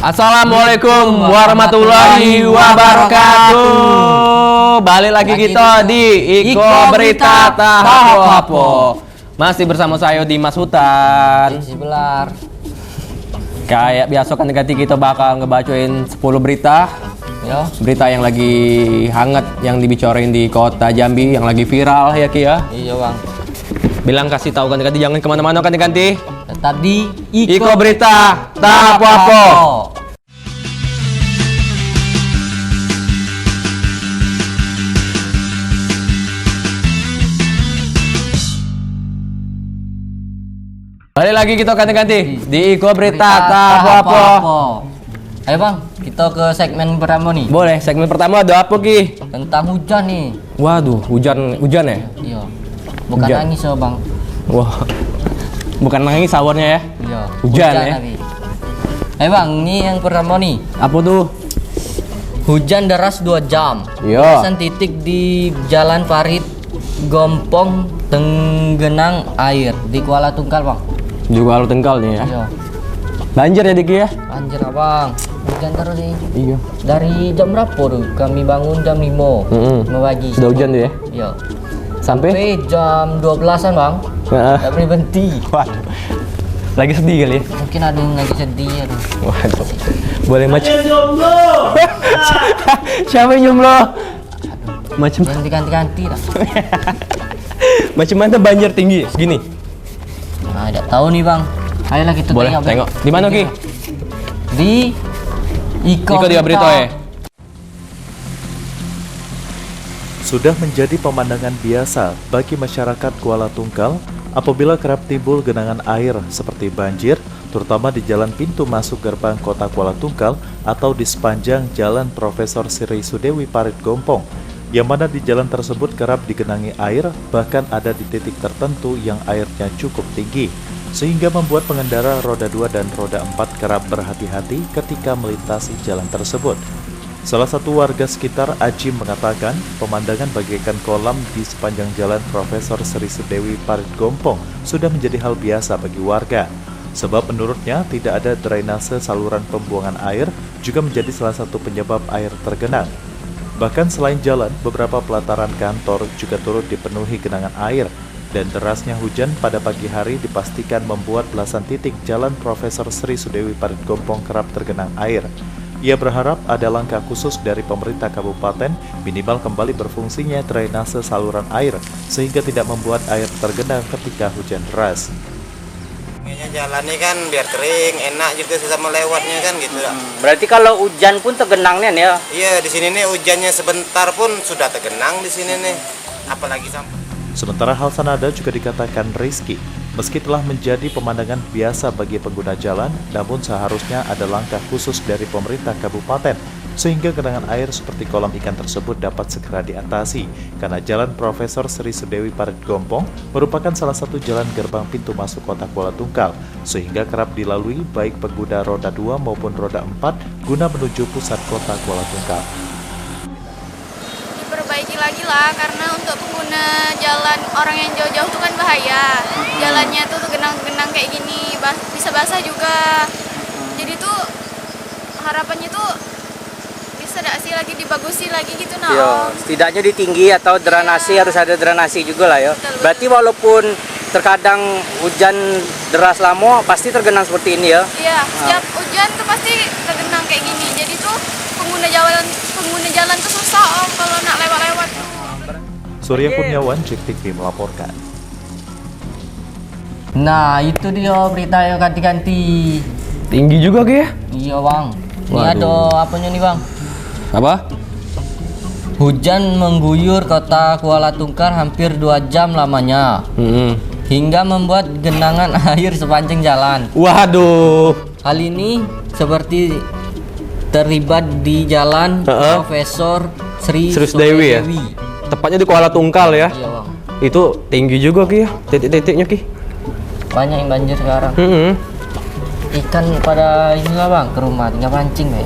Assalamualaikum warahmatullahi wabarakatuh. Balik lagi kita di Iko Berita Tahapo. Masih bersama saya Dimas Hutan. Sebelar. Kayak biasa kan ganti kita bakal ngebacain 10 berita. Yo. Berita yang lagi hangat yang dibicarain di kota Jambi, yang lagi viral ya Ki ya. Iya bang. Bilang kasih tahu ganti-ganti, jangan kemana-mana ganti-ganti. Tadi Iko Berita Tahapo. Balik lagi kita ganti-ganti di Iko Berita Tahapo. Ayo bang, kita ke segmen pertama nih. Boleh, segmen pertama ada apa Ki? Tentang hujan nih. Waduh, hujan ya? Iya. Bukan Hujan. nangis ya bang. Wah, bukan nangis sawarnya ya? Iya. Hujan ya? Tapi. Ayo bang, ini yang pertama nih. Apa tuh? Hujan deras 2 jam. Iya. Belasan titik di Jalan Farid Gompong tenggenang air di Kuala Tungkal bang. Juga lu tengkal nih ya? Iya. Banjir ya Diki ya? Anjir abang, hujan terus nih. Iya. Dari jam berapa tuh? Kami bangun jam 5 pagi. Sudah hujan tuh ya? Iya. Sampai? Jam 12-an bang. Heeh. Tak berhenti. Waduh. Lagi sedih kali ya? Mungkin ada yang lagi sedih ya. Waduh. Boleh macam siapa yang jomblo? Macam Yang diganti-ganti lah. macam mana banjir tinggi segini? Nah, tidak tahu nih bang. Ayolah kita Boleh tengok. Di mana Ki? Di Iko Berita ya? Sudah menjadi pemandangan biasa bagi masyarakat Kuala Tungkal apabila kerap timbul genangan air seperti banjir, terutama di jalan pintu masuk gerbang kota Kuala Tungkal atau di sepanjang jalan Profesor Sri Sudewi Parit Gompong, yang mana di jalan tersebut kerap digenangi air, bahkan ada di titik tertentu yang airnya cukup tinggi, sehingga membuat pengendara roda 2 dan roda 4 kerap berhati-hati ketika melintasi jalan tersebut. Salah satu warga sekitar, Ajim, mengatakan pemandangan bagaikan kolam di sepanjang jalan Profesor Sri Sudewi Parit Gompong sudah menjadi hal biasa bagi warga. Sebab menurutnya tidak ada drainase saluran pembuangan air juga menjadi salah satu penyebab air tergenang. Bahkan selain jalan, beberapa pelataran kantor juga turut dipenuhi genangan air, dan derasnya hujan pada pagi hari dipastikan membuat belasan titik jalan Profesor Sri Sudewi Parit Gompong kerap tergenang air. Ia berharap ada langkah khusus dari pemerintah kabupaten, minimal kembali berfungsinya drainase saluran air, sehingga tidak membuat air tergenang ketika hujan deras. Jalannya kan biar kering, enak juga sesama lewatnya kan gitu. Berarti kalau hujan pun tergenangnya nih ya? Iya, di sini nih hujannya sebentar pun sudah tergenang di sini nih. Apalagi sampai. Sementara hal senada juga dikatakan Rizky, meski telah menjadi pemandangan biasa bagi pengguna jalan, namun seharusnya ada langkah khusus dari pemerintah kabupaten, sehingga genangan air seperti kolam ikan tersebut dapat segera diatasi, karena jalan Profesor Sri Sudewi Parit Gompong merupakan salah satu jalan gerbang pintu masuk kota Kuala Tungkal, sehingga kerap dilalui baik pengguna roda 2 maupun roda 4 guna menuju pusat kota Kuala Tungkal. Diperbaiki lagi lah, karena untuk pengguna jalan orang yang jauh-jauh itu kan bahaya. Jalannya tuh genang-genang kayak gini, bisa basah juga. Jadi tuh harapannya tuh bisa nggak sih lagi dibagusi lagi gitu nah. Iya, setidaknya ditinggi atau drainasi, harus ada drainasi juga lah ya. Betul. Berarti walaupun terkadang hujan deras lama pasti tergenang seperti ini ya. Iya, setiap hujan tuh pasti tergenang kayak gini. Jadi tuh pengguna jalan tuh susah om kalau nak lewat-lewat tuh. Surya Kurniawan, JEK TV melaporkan. Nah itu dia berita yang ganti-ganti. Tinggi juga Ki ya? Iya bang. Ini Waduh. ada apanya nih bang? Apa? Hujan mengguyur kota Kuala Tungkal hampir 2 jam lamanya, hingga membuat genangan air sepanjang jalan. Waduh. Hal ini seperti terlibat di jalan Profesor Sri Sudewi ya? Tepatnya di Kuala Tungkal ya? Iya bang. Itu tinggi juga Ki ya? Titik-titiknya Ki? Banyak yang banjir sekarang. Ikan pada inilah bang ke rumah tinggal pancing ya.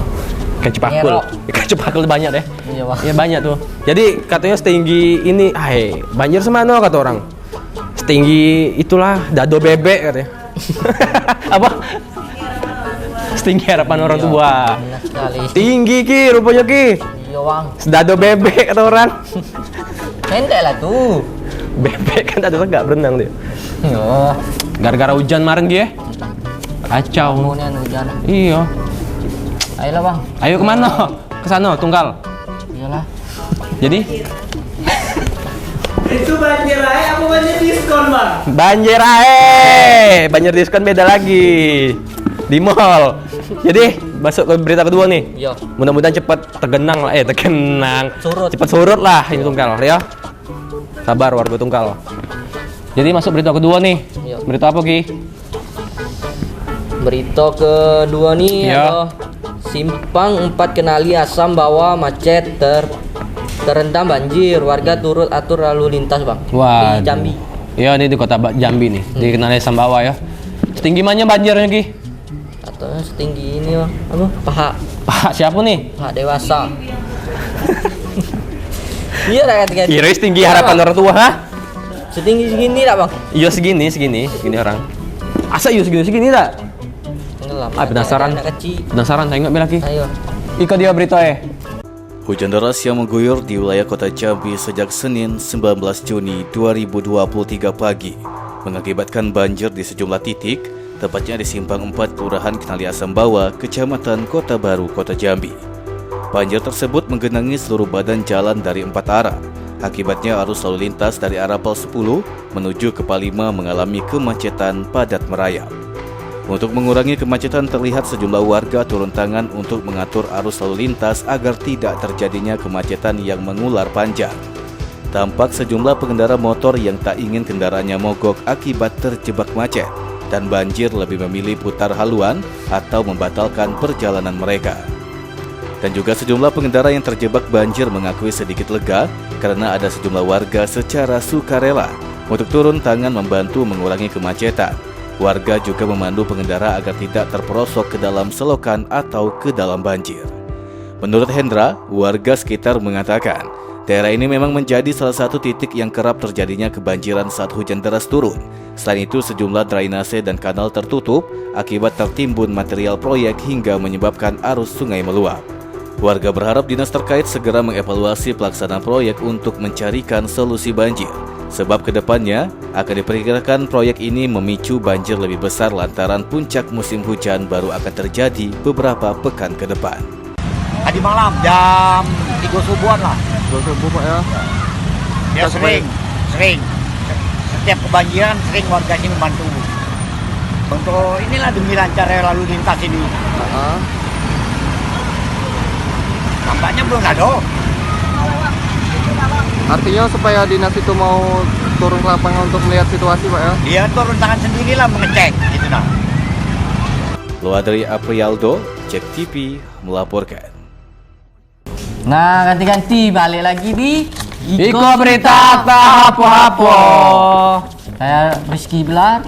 Ikan cepakul. Ngerok. Ikan cepakul banyak deh. Iya bang. Iya banyak tuh. Jadi katanya setinggi ini, banjir semana kata orang. Setinggi itulah dado bebek katanya. Apa? setinggi harapan orang Iya, tua. benar sekali. Tinggi Ki, rupanya Ki. Iya bang, Sedado bebek kata orang. pendek lah tuh. Bebek kan ada nggak berenang dia. Iya, Gara-gara hujan kemarin Ki ya. Kacau. kemudian hujan. Iya. Ayolah bang. Ayo kemana? Ke sana, Tunggal. Iyalah. Jadi? Itu banjir aja apa banjir diskon bang? Banjir ae. Banjir diskon beda lagi. Di mall. Jadi, masuk ke berita kedua nih. Iya. Mudah-mudahan cepat tergenang lah. Tergenang. Surut. Cepat surut lah ini Tunggal, ya. Sabar warga Tunggal. Jadi masuk berita kedua nih. Iya. Berita apa Ki? Berita kedua nih Iya. ada simpang 4 kenali asam bawah macet terendam banjir, warga turut atur lalu lintas bang. Wah. Di Jambi. Iya, ini di kota Jambi nih. Di Kenali Sambawa ya. Setinggi mana banjirnya Ki? Atau setinggi ini bang, apa? Pak siapa nih? Paha dewasa. Iya lah kan. Kira setinggi harapan orang tua, ha? Setinggi segini tak bang? Iya segini orang. Asa iya segini tak? Tenggelam. Ah, penasaran. Anak kecil. Penasaran, tengok lagi. Ayo. Iko dia berita Hujan deras yang mengguyur di wilayah kota Jambi sejak Senin 19 Juni 2023 pagi mengakibatkan banjir di sejumlah titik, tepatnya di Simpang 4 Kelurahan Kenali Asam Bawah, Kecamatan Kota Baru, Kota Jambi. Banjir tersebut menggenangi seluruh badan jalan dari 4 arah. Akibatnya arus lalu lintas dari arah Pal 10 menuju ke Pal 5 mengalami kemacetan padat merayap. Untuk mengurangi kemacetan, terlihat sejumlah warga turun tangan untuk mengatur arus lalu lintas agar tidak terjadinya kemacetan yang mengular panjang. Tampak sejumlah pengendara motor yang tak ingin kendaraannya mogok akibat terjebak macet dan banjir lebih memilih putar haluan atau membatalkan perjalanan mereka. Dan juga sejumlah pengendara yang terjebak banjir mengakui sedikit lega karena ada sejumlah warga secara sukarela untuk turun tangan membantu mengurangi kemacetan. Warga juga memandu pengendara agar tidak terperosok ke dalam selokan atau ke dalam banjir. Menurut Hendra, warga sekitar mengatakan, daerah ini memang menjadi salah satu titik yang kerap terjadinya kebanjiran saat hujan deras turun. Selain itu, sejumlah drainase dan kanal tertutup akibat tertimbun material proyek hingga menyebabkan arus sungai meluap. Warga berharap dinas terkait segera mengevaluasi pelaksanaan proyek untuk mencarikan solusi banjir. Sebab kedepannya akan diperkirakan proyek ini memicu banjir lebih besar lantaran puncak musim hujan baru akan terjadi beberapa pekan ke depan. Tadi malam jam 3 subuhan lah. 3 subuh Pak ya. Dia sering. Setiap kebanjiran sering warga sini membantu. Untuk inilah demi lancar lalu lintas ini. Nampaknya belum ada. Artinya supaya dinas itu mau turun ke lapangan untuk melihat situasi Pak ya. Dia turun tangan sendirilah mengecek gitu nah. Luadri Aprialdo, Cek TV melaporkan. Nah, ganti-ganti balik lagi di Iko berita tahapo-hapo. Saya Rizky Bilar.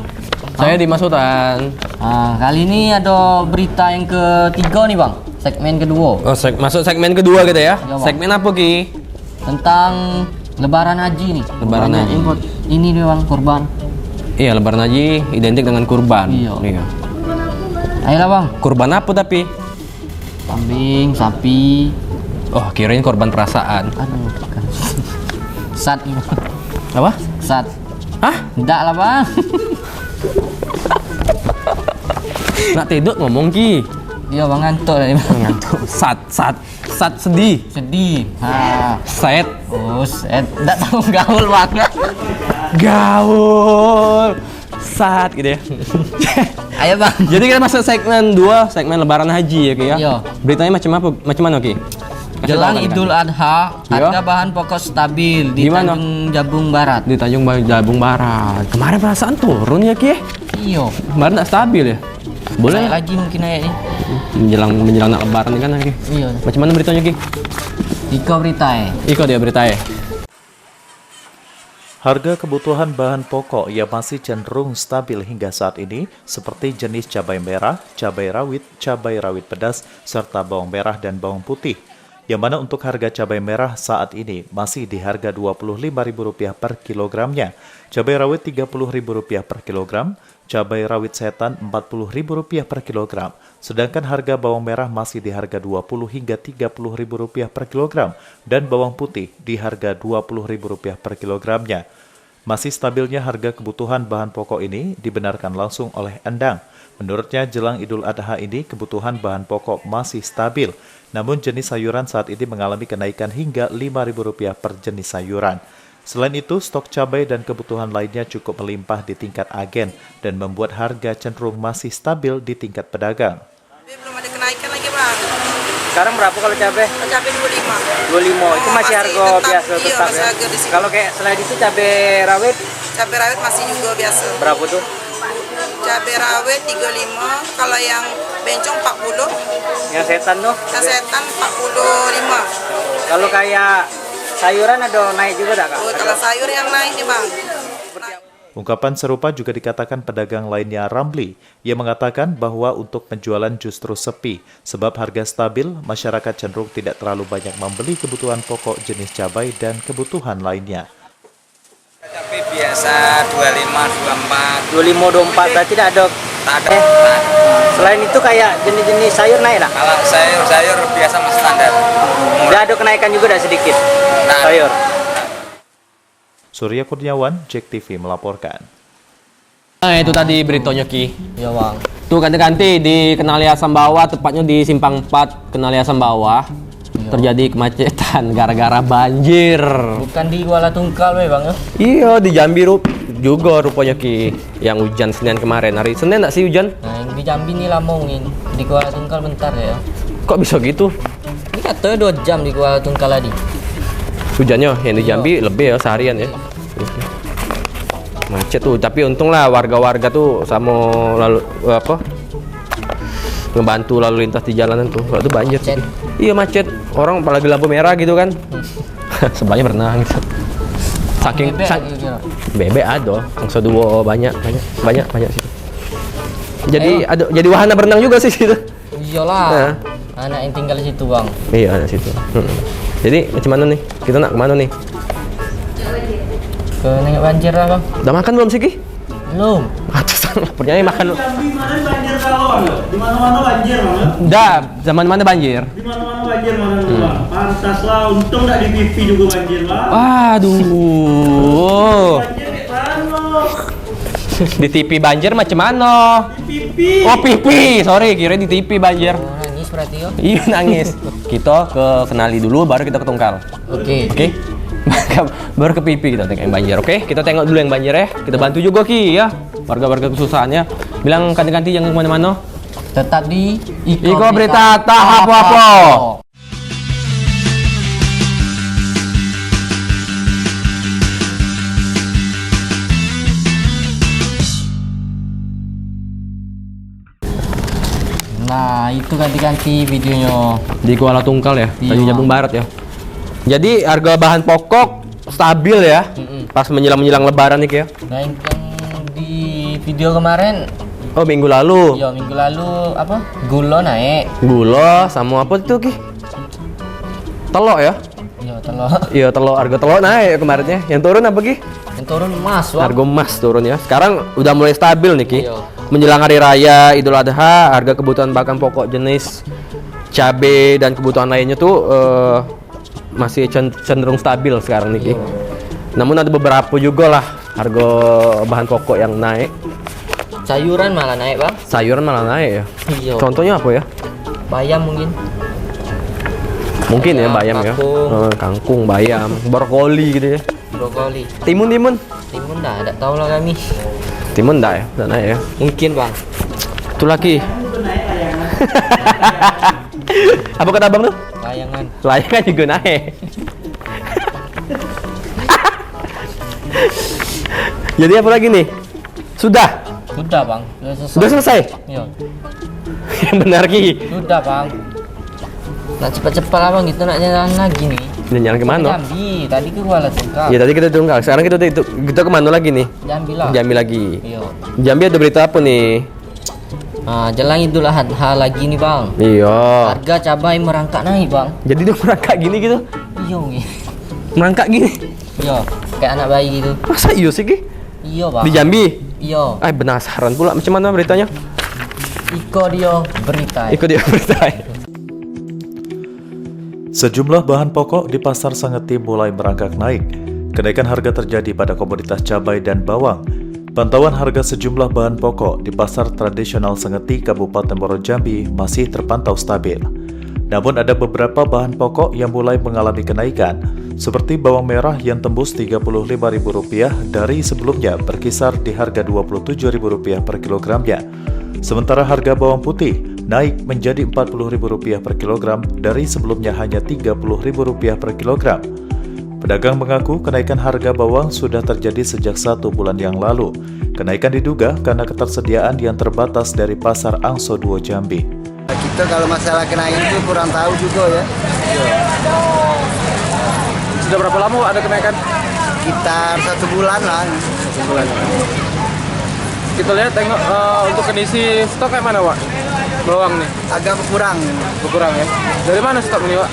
Saya Dimas Hutan. Nah, kali ini ada berita yang ketiga nih bang, segmen kedua Oh, masuk segmen kedua gitu ya. Iya, Bang. Segmen apa Ki? tentang Lebaran Haji nih. Lebaran Banyak Haji. import. Ini dia bang, kurban. Iya, Lebaran Haji identik dengan kurban. Iya. Ayolah bang, Kurban apa tapi? kambing, sapi. Oh, kirain korban perasaan. Aduh, bukan. Sat nih bang. Apa? Sat. Hah? Enggak lah bang. Nak tidur ngomong Ki. Iya bang, ngantuk tadi bang. Ngantuk. Sat sedih. Sedih. Ha. Set. Oh, set. Enggak tahu gaul banget. Gaul. Sat gitu ya. Ayo bang. Jadi kita masuk segmen 2, segmen Lebaran Haji ya Ki ya. Iya. Beritanya macam apa? Macam mana Ki? Kasih Jelang tahu kan, Idul Adha, Iya. harga bahan pokok stabil di Di mana? Tanjung Jabung Barat. Di Tanjung Jabung Barat. Kemarin perasaan turun ya Ki. Iya. Kemarin tak stabil ya. Boleh Naik lagi mungkin naik nih. menjelang nak Lebaran kan Ki. Iya. Macam mana beritanya Ki? Iko berita Iko dia beritanya. Harga kebutuhan bahan pokok yang masih cenderung stabil hingga saat ini seperti jenis cabai merah, cabai rawit pedas, serta bawang merah dan bawang putih. Yang mana untuk harga cabai merah saat ini masih di harga Rp25.000 per kilogramnya, cabai rawit Rp30.000 per kilogram, cabai rawit setan Rp40.000 per kilogram, sedangkan harga bawang merah masih di harga Rp20 hingga Rp30.000 per kilogram dan bawang putih di harga Rp20.000 per kilogramnya. Masih stabilnya harga kebutuhan bahan pokok ini dibenarkan langsung oleh Endang. Menurutnya jelang Idul Adha ini kebutuhan bahan pokok masih stabil, namun jenis sayuran saat ini mengalami kenaikan hingga Rp5.000 per jenis sayuran. Selain itu, stok cabai dan kebutuhan lainnya cukup melimpah di tingkat agen dan membuat harga cenderung masih stabil di tingkat pedagang. Belum ada kenaikan lagi bang. Sekarang berapa kalau cabai? Cabai 25. 25. Itu masih harga biasa iya, tetap masih ya. harga di sini. Kalau kayak selain itu cabai rawit Cabai rawit masih juga biasa. berapa tuh? Cabai rawit 35, kalau yang bencong 40, Yang setan tuh? yang setan 45. Kalau kayak sayuran ada naik juga tak, Kak? Oh, kalau sayur yang naik nih bang. Ungkapan serupa juga dikatakan pedagang lainnya Ramli. Ia mengatakan bahwa untuk penjualan justru sepi, sebab harga stabil, masyarakat cenderung tidak terlalu banyak membeli kebutuhan pokok jenis cabai dan kebutuhan lainnya. Cabai biasa 25, 24. 25, 24 berarti tidak ada. Tak ada. Selain itu kayak jenis-jenis sayur naik tak? Kalau sayur biasa masih standar. Tidak ada kenaikan juga, tak sedikit Tak ada. sayur. Surya Kurniawan, JEK TV melaporkan. Nah, itu tadi beritanya Ki. Ya bang. Tuh ganti-ganti di Kenalia Sambawah, tepatnya di Simpang 4 Kenalia Sambawah. Terjadi kemacetan gara-gara banjir. Bukan di Kuala Tungkal we bang ya? Iya, di Jambi juga rupanya Ki. Yang hujan Senin kemarin. Hari Senin enggak sih hujan? Nah yang di Jambi nih lamongin. Di Kuala Tungkal bentar ya. Kok bisa gitu? Ini katanya 2 jam di Kuala Tungkal tadi. Hujannya yang di Jambi lebih ya seharian ya. Macet tuh, tapi untung lah warga-warga tuh sama lalu ngebantu lalu lintas di jalanan tuh. Kalau tuh banjir. Macet. Iya macet. Orang apalagi lampu merah gitu kan. Sebelahnya berenang gitu. Saking bebek ada, langsung dua banyak sih. Jadi wahana berenang juga sih situ. Iyalah. Nah. Anak yang tinggal di situ bang. Iya, ada situ. Jadi macam mana nih? Kita nak kemana nih? Ke nengok banjir lah bang. Udah makan belum sih Ki? Belum. Atusan laparnya makan. Jambi mana banjir kalau bang? Di mana-mana banjir bang. Udah, zaman mana banjir? Di mana-mana banjir mana bang. Pantas lah, untung nggak di TV juga banjir bang. Aduh. Banjir di mana? Di TV banjir macam mana? Di pipi. Oh, pipi. Sorry, kira di TV banjir. Oh, nangis berarti yo. Iya, nangis. Kita ke kenali dulu baru kita ke Tungkal. Oke. Oke? Baru ke pipi kita tengok yang banjir, oke? Kita tengok dulu yang banjir ya. Kita bantu juga Ki ya. Warga-warga kesusahannya. Bilang ganti-ganti jangan kemana-mana. Tetap di Iko Berita Tahap Apa. Nah itu ganti-ganti videonya. Di Kuala Tungkal ya, Iya. Tanjung Jabung Barat ya. Jadi harga bahan pokok stabil ya. Pas menjelang Lebaran nih ya. Nah yang di video kemarin, Oh, minggu lalu. ya minggu lalu apa? Gula naik. Gula sama apa tuh Ki? Telok ya? Ya telur. Iya, telok, harga telok naik kemarinnya. Yang turun apa Ki? Yang turun emas bang. Harga emas turun ya. Sekarang udah mulai stabil nih Ki. Iya. Menjelang hari raya Idul Adha, harga kebutuhan bahan pokok jenis cabai dan kebutuhan lainnya tuh masih cenderung stabil sekarang nih Ki. Namun ada beberapa juga lah harga bahan pokok yang naik. Sayuran malah naik bang. Sayuran malah naik ya. Iya. Contohnya apa ya? Bayam mungkin. Mungkin ya bayam ya. Kangkung. Kangkung, bayam, brokoli gitu ya. Brokoli. Timun. Timun dah, tidak tahu lah kami. Timun enggak ya? Enggak naik ya. Mungkin bang. Itu lagi. Apa kata Abang tuh? Layangan. Layangan juga naik. Jadi apa lagi nih? Sudah Sudah bang. Sudah selesai? Iya. Yang benar Ki. Sudah bang. Nak cepat-cepat lah bang, kita nak jalan lagi nih. Dan jalan kemana? Jambi, tadi ke Kuala Tungkal. Ya tadi kita Tungkal, sekarang kita kemana lagi nih? Jambi lah. Jambi lagi. Iya. Jambi ada berita apa nih? Nah, jelang Idul Adha lagi nih bang. Iya. Harga cabai merangkak naik bang. Jadi dia merangkak gini gitu? Iya nih. Merangkak gini? Iya, kayak anak bayi gitu. Masa iya sih Ki? Iya bang. Di Jambi? Iyo. Penasaran pula macam mana beritanya. Iko dia berita. Ikut dia berita. Sejumlah bahan pokok di pasar Sengeti mulai merangkak naik. Kenaikan harga terjadi pada komoditas cabai dan bawang. Pantauan harga sejumlah bahan pokok di pasar tradisional Sengeti, Kabupaten Muaro Jambi masih terpantau stabil. Namun ada beberapa bahan pokok yang mulai mengalami kenaikan, seperti bawang merah yang tembus Rp35.000 dari sebelumnya berkisar di harga Rp27.000 per kilogramnya. Sementara harga bawang putih naik menjadi Rp40.000 per kilogram dari sebelumnya hanya Rp30.000 per kilogram. Pedagang mengaku kenaikan harga bawang sudah terjadi sejak 1 bulan yang lalu. Kenaikan diduga karena ketersediaan yang terbatas dari pasar Angso 2 Jambi. Kita kalau masalah kenaikan itu kurang tahu juga ya. Sudah berapa lama ada kenaikan? Sekitar 1 bulan lah. 1 bulan. Kita lihat tengok untuk kondisi stok kayak mana, Pak? Bawang nih. Agak berkurang. Berkurang ya. Dari mana stok ini, Pak?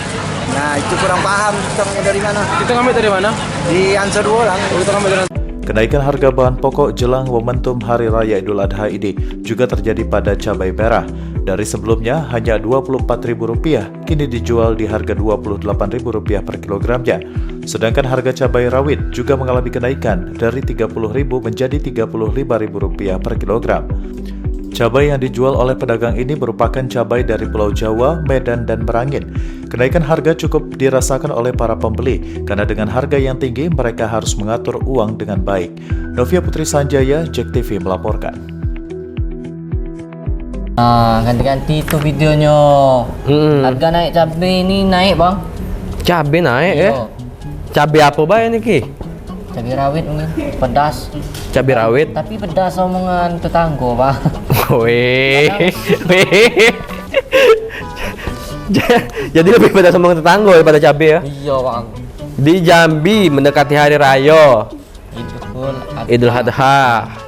Nah itu kurang paham stoknya dari mana. Kita ngambil dari mana? Di Angso 2 lah. Kita ngambil dari Kenaikan harga bahan pokok jelang momentum Hari Raya Idul Adha ini juga terjadi pada cabai merah. Dari sebelumnya hanya Rp24.000, kini dijual di harga Rp28.000 per kilogramnya. Sedangkan harga cabai rawit juga mengalami kenaikan dari Rp30.000 menjadi Rp35.000 per kilogram. Cabai yang dijual oleh pedagang ini merupakan cabai dari Pulau Jawa, Medan, dan Merangin. Kenaikan harga cukup dirasakan oleh para pembeli, karena dengan harga yang tinggi mereka harus mengatur uang dengan baik. Novia Putri Sanjaya, JEK TV melaporkan. Ganti-ganti itu videonya. Harga naik cabai ini naik, Bang. Cabai naik ya? Cabai apa bayar nih, Ki? Cabai rawit mungkin, pedas. Cabai rawit? Tapi pedas omongan tetangga, Bang. Weh. Jadi lebih pedas omongan tetangga daripada cabai ya? Iya, Bang. Di Jambi mendekati Hari Raya Idul Adha. Adha,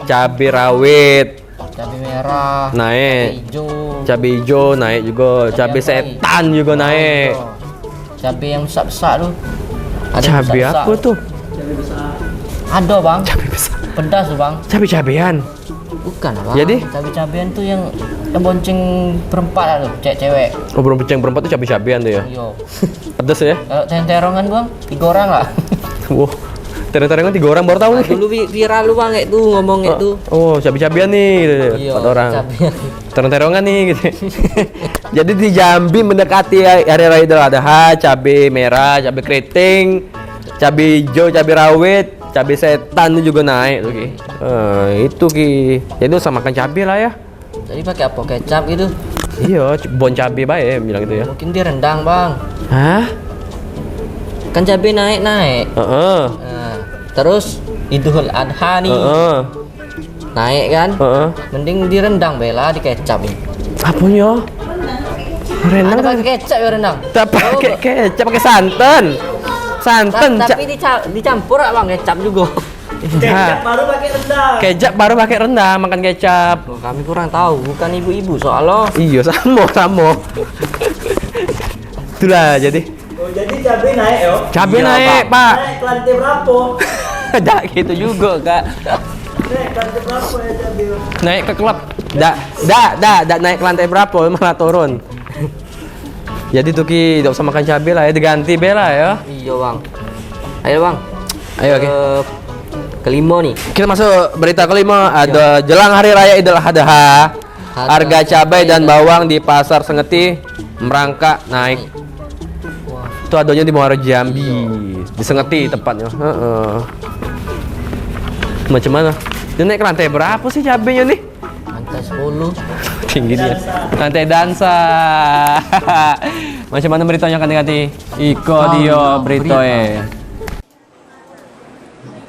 cabai rawit Cabai merah naik, cabai hijau naik juga, cabai setan juga naik. Cabai yang besar-besar tuh. Cabai apa tuh? Ada, Bang. Cabai besar. Pedas tuh, Bang. Cabai-cabean. Bukan, Bang. Jadi? Cabai-cabean tuh yang bonceng perempat lah tuh, cewek. Oh, belum penceng perempat tuh cabai-cabean tuh ya? Iya. Pedas ya? Kalau terongan, Bang, 3 orang lah. Wah, terong-terongan 3 orang baru tahu nih. Dulu viral lu, Bang, kayak tuh ngomong kayak tuh. Oh, cabai-cabean nih gitu. Iya, 4 orang. cabean. Terong-terongan nih gitu. Jadi di Jambi mendekati Hari Raya Idul Adha, cabai merah, cabai keriting, cabai hijau, cabai rawit, cabai setan itu juga naik tuh, Ki. Itu, Ki. Jadi usah makan cabai lah ya. Jadi pakai apa? Kecap gitu. Iya, bon cabai bae bilang gitu ya. Mungkin dia rendang, Bang. Hah? Kan cabai naik-naik. Heeh. Nah, terus Idul Adha nih. Naik kan? Mending direndang bela di kecap ini. Apanya? Rendang Ada pakai kecap ya rendang? Tak pakai kecap, pakai santan. Santan. Tapi dicampur lah, Bang, kecap juga. Kecap baru pakai rendang. Kecap baru pakai rendang, makan kecap. Loh, kami kurang tahu, bukan ibu-ibu soalnya. Iya, sama. Itulah jadi. Oh, jadi cabai naik yo. Cabai Iya, naik, Pak. Naik ke lantai berapa? Dak gitu juga, Kak. Naik ke lantai berapa ya cabai? Naik ke klub. Dak naik ke lantai berapa malah turun. Jadi tuh, Ki, tidak usah makan cabai lah ya, diganti bela ya. Iya, Bang. Ayo, Bang. Ayo, Ki. Kelima nih. Kita masuk berita kelima. Ada jelang Hari Raya Idul Adha, harga cabai dan bawang di pasar Sengeti merangkak naik. Itu adanya di Muaro Jambi, di Sengeti tepatnya. Macam mana? Dia naik ke lantai berapa sih cabenya nih? Lantai 10. Tinggi dia. Lantai dansa. Macam mana beritanya ganti-ganti? Iko dia beritoe.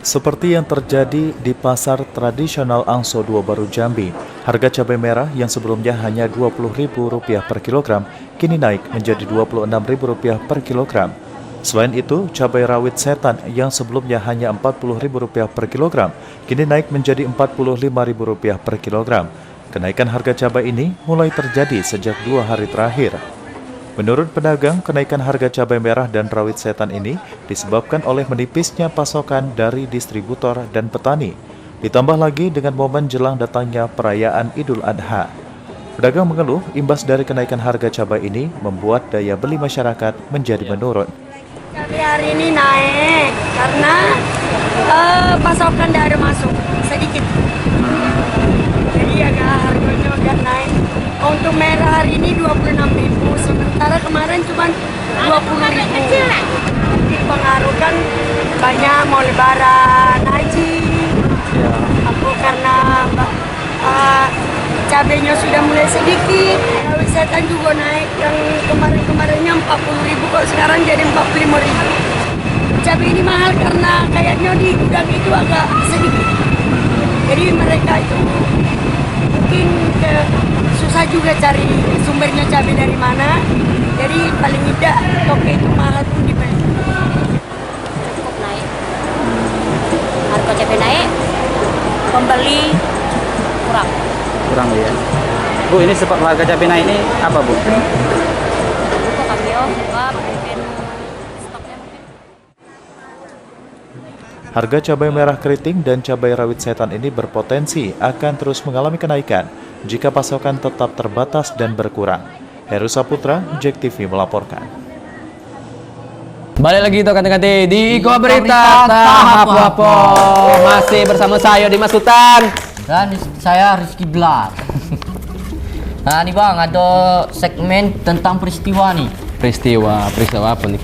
Seperti yang terjadi di pasar tradisional Angso 2 Baru Jambi, harga cabai merah yang sebelumnya hanya Rp20.000 per kilogram, kini naik menjadi Rp26.000 per kilogram. Selain itu, cabai rawit setan yang sebelumnya hanya Rp40.000 per kilogram, kini naik menjadi Rp45.000 per kilogram. Kenaikan harga cabai ini mulai terjadi sejak 2 hari terakhir. Menurut pedagang, kenaikan harga cabai merah dan rawit setan ini disebabkan oleh menipisnya pasokan dari distributor dan petani. Ditambah lagi dengan momen jelang datangnya perayaan Idul Adha. Pedagang mengeluh imbas dari kenaikan harga cabai ini membuat daya beli masyarakat menjadi menurun. Cabai hari ini naik karena pasokan tidak ada masuk sedikit. Jadi agak harganya agak naik. Untuk merah hari ini 26.000, sementara kemarin cuma 20.000. Dipengaruhkan banyak mau lebaran haji. Aku karena cabenya sudah mulai sedikit, wisata juga naik, yang kemarin-kemarinnya 40.000 kok sekarang jadi 45.000. Cabai ini mahal karena kayaknya di gudang itu agak sedikit. Jadi mereka itu mungkin susah juga cari sumbernya cabai dari mana. Jadi paling tidak toko itu mahal pun dibeli. Cukup naik. Harga cabai naik, pembeli kurang ya. Bu, ini sebab harga cabai naik ini apa, Bu? kok kamio sebab mungkin stoknya mungkin. Harga cabai merah keriting dan cabai rawit setan ini berpotensi akan terus mengalami kenaikan jika pasokan tetap terbatas dan berkurang. Heru Saputra, JEK TV melaporkan. Balik lagi itu kata-kata di Iko Berita Tahap Wapo. Masih bersama saya Dimas Sultan Dan saya Rizky Blar. Nah nih bang, ada segmen tentang peristiwa nih. Peristiwa apa nih?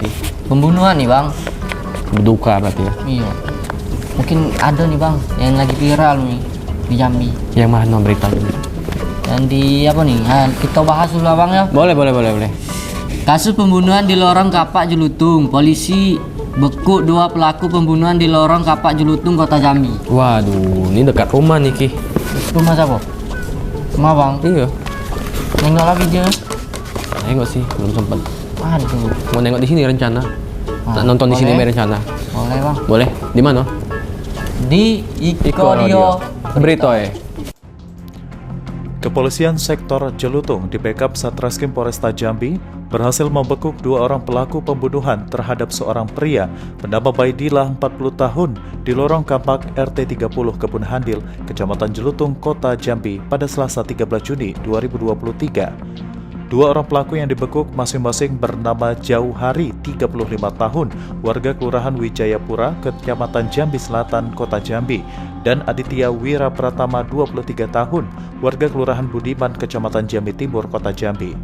Pembunuhan nih bang. Berduka berarti ya? Iya. Mungkin ada nih bang, yang lagi viral nih di Jambi. Yang mana beritanya? Yang di apa nih? Nah, kita bahas dulu bang ya. Boleh. Kasus pembunuhan di Lorong Kapak Jelutung. Polisi bekuk 2 pelaku pembunuhan di Lorong Kapak Jelutung, Kota Jambi. Waduh, ini dekat rumah nih Ki. Rumah siapa? Rumah bang? Iya. Nengok lagi dia. Nengok sih, belum sempat. Aduh. Mau nengok di sini rencana. Nonton di sini rencana. Boleh bang. Boleh. Di mana? Di Iko Berita ya. Kepolisian sektor Jelutung di backup Satreskrim Polresta Jambi berhasil membekuk 2 orang pelaku pembunuhan terhadap seorang pria bernama Baidillah 40 tahun di Lorong Kapak RT 30 Kebun Handil, Kecamatan Jelutung, Kota Jambi pada Selasa 13 Juni 2023. 2 orang pelaku yang dibekuk masing-masing bernama Jauhari 35 tahun, warga Kelurahan Wijayapura, Kecamatan Jambi Selatan, Kota Jambi, dan Aditya Wira Pratama 23 tahun, warga Kelurahan Budiman, Kecamatan Jambi Timur, Kota Jambi.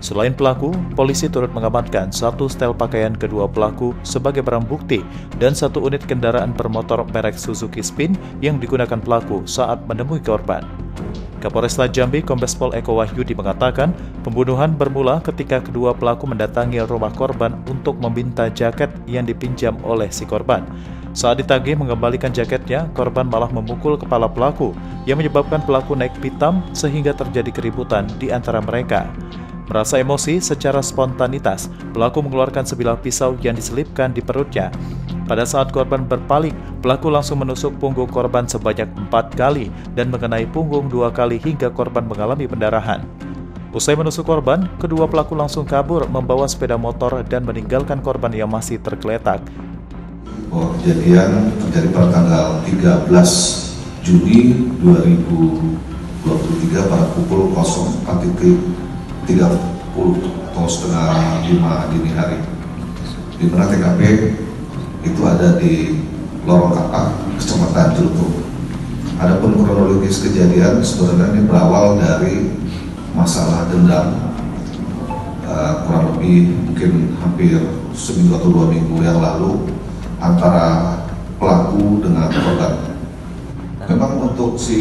Selain pelaku, polisi turut mengamankan 1 setel pakaian kedua pelaku sebagai barang bukti dan 1 unit kendaraan bermotor merek Suzuki Spin yang digunakan pelaku saat menemui korban. Kapolresta Jambi Kombes Pol Eko Wahyudi mengatakan pembunuhan bermula ketika kedua pelaku mendatangi rumah korban untuk meminta jaket yang dipinjam oleh si korban. Saat ditagih mengembalikan jaketnya, korban malah memukul kepala pelaku yang menyebabkan pelaku naik pitam sehingga terjadi keributan di antara mereka. Merasa emosi secara spontanitas, pelaku mengeluarkan sebilah pisau yang diselipkan di perutnya. Pada saat korban berpaling, pelaku langsung menusuk punggung korban sebanyak 4 kali dan mengenai punggung 2 kali hingga korban mengalami pendarahan. Usai menusuk korban, kedua pelaku langsung kabur membawa sepeda motor dan meninggalkan korban yang masih tergeletak. Kejadian terjadi pada tanggal 13 Juni 2023 pada pukul 04.30 atau setengah 5 dini hari, di mana TKP itu ada di Lorong Kapak, Kecamatan Jelutung. Adapun kronologis kejadian sebenarnya ini berawal dari masalah dendam, kurang lebih mungkin hampir seminggu atau 2 minggu yang lalu antara pelaku dengan korban. Memang untuk si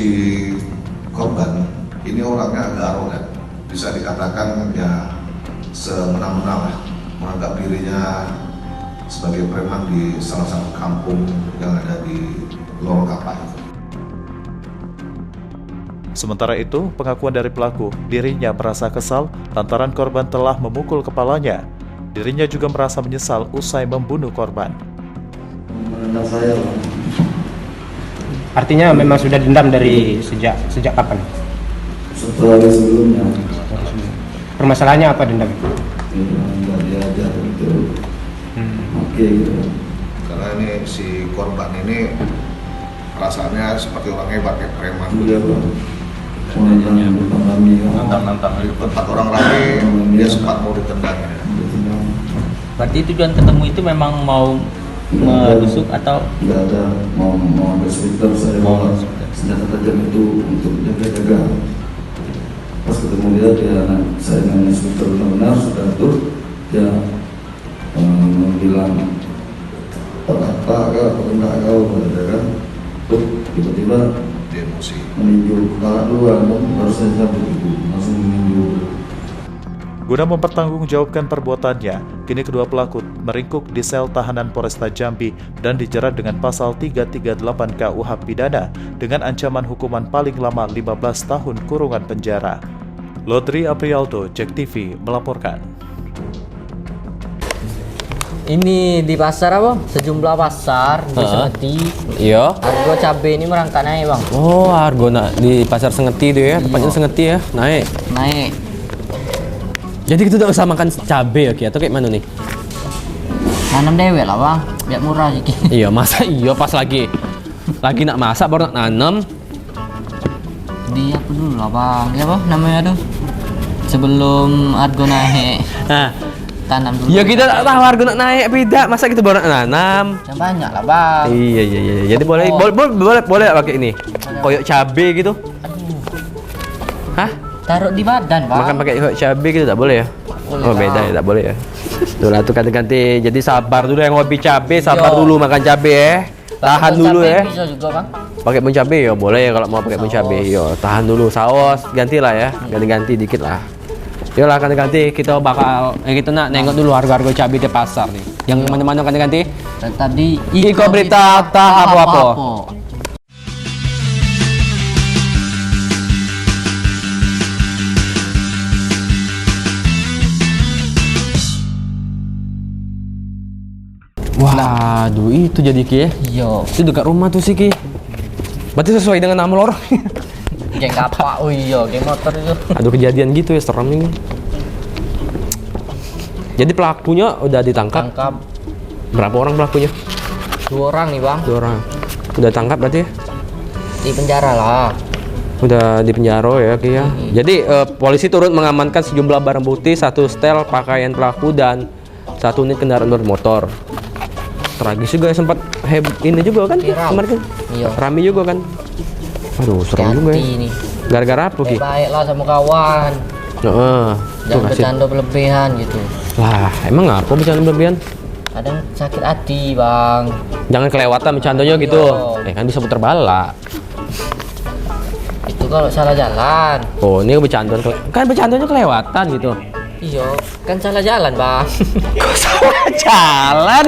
korban ini orangnya agak arogan, bisa dikatakan ya semena-mena lah, menganggap dirinya sebagai preman di salah satu kampung yang ada di Lorong Kapak. Sementara itu, pengakuan dari pelaku, dirinya merasa kesal lantaran korban telah memukul kepalanya. Dirinya juga merasa menyesal usai membunuh korban. Saya. Artinya memang sudah dendam dari sejak kapan? Setelah sebelumnya. Permasalahannya apa dendam? Tidak diajar itu. Oke gitu. Karena ini si korban ini perasaannya seperti orang hebat kayak preman. Iya bang. Nantang di tempat orang ramai, dia sempat mau ditendang. Berarti tujuan ketemu itu memang mau menusuk atau? Tidak ada, mau ambil sweater, saya bawa senjata tajam itu untuk jaga-jaga. Pas ketemu dia saya nanya sweater benar-benar sudah tuh dia bilang apa enggak kau kan, tuh tiba-tiba Dia emosi. meninju kepala duluan, baru saya cabut itu langsung meninju. Guna mempertanggungjawabkan perbuatannya, kini kedua pelaku meringkuk di sel tahanan Polresta Jambi dan dijerat dengan pasal 338 KUH Pidana dengan ancaman hukuman paling lama 15 tahun kurungan penjara. Lodri Aprialdo, JEK TV melaporkan. Ini di pasar apa? Sejumlah pasar di Sengeti. Iya. Harga cabai ini merangkak naik bang. Oh, harga di pasar Sengeti itu ya, tempatnya Sengeti ya, naik. Naik. Jadi kita udah usah makan cabai ya, Ki? Atau kayak mana nih? Nanam dewek lah bang, biar murah sih. Iya, masa iya pas lagi nak masak baru nak nanam. Di apa dulu lah bang? Dia apa namanya tuh? Sebelum harga naik. Nah, tanam dulu. ya kita tak tahu harga nak naik beda, masa kita baru nak nanam. Yang banyak lah bang. Iya. Jadi boleh pakai ini. Koyok cabai gitu. Hah? Taruh di badan bang. Makan pakai koyok cabai gitu tak boleh ya? Boleh, Oh beda ya, tak boleh ya. Tuh lah tuh ganti-ganti. Jadi sabar dulu yang hobi cabai, sabar dulu makan cabai ya. Tahan dulu ya. Bisa juga bang. Pakai pun cabai ya boleh ya kalau mau pakai pun cabai. Yo, tahan dulu saus, gantilah ya. Ganti-ganti dikit lah. Yolah ganti-ganti kita bakal kita nak nengok dulu harga-harga cabai di pasar nih. Yang mana-mana ganti-ganti. Tetap di Iko berita tak apa-apa. Waduh, itu jadi Ki ya? Iya. Itu dekat rumah tuh sih Ki. Berarti sesuai dengan nama orang. Geng apa? Oh iya, geng motor itu. Aduh kejadian gitu ya, serem ini. Jadi pelakunya udah ditangkap. Tangkap. Berapa orang pelakunya? 2 orang nih bang. 2 orang. Udah tangkap berarti ya? Di penjara lah. Udah di penjara ya Ki ya. Jadi polisi turut mengamankan sejumlah barang bukti, 1 setel pakaian pelaku dan 1 unit kendaraan bermotor. Tragis juga ya, sempat ini juga kan kemarin kan? Iya. Rame juga kan? Aduh serem juga ya. Ini. Gara-gara apa Ki? Baik lah sama kawan. Jangan bercanda berlebihan gitu. Lah emang apa bercanda berlebihan? Kadang sakit hati bang. Jangan kelewatan bercandanya gitu. Kan bisa putar bala. Itu kalau salah jalan. Oh ini bercandaan kan bercandanya kelewatan gitu. Iya, kan salah jalan bang. Kok salah jalan?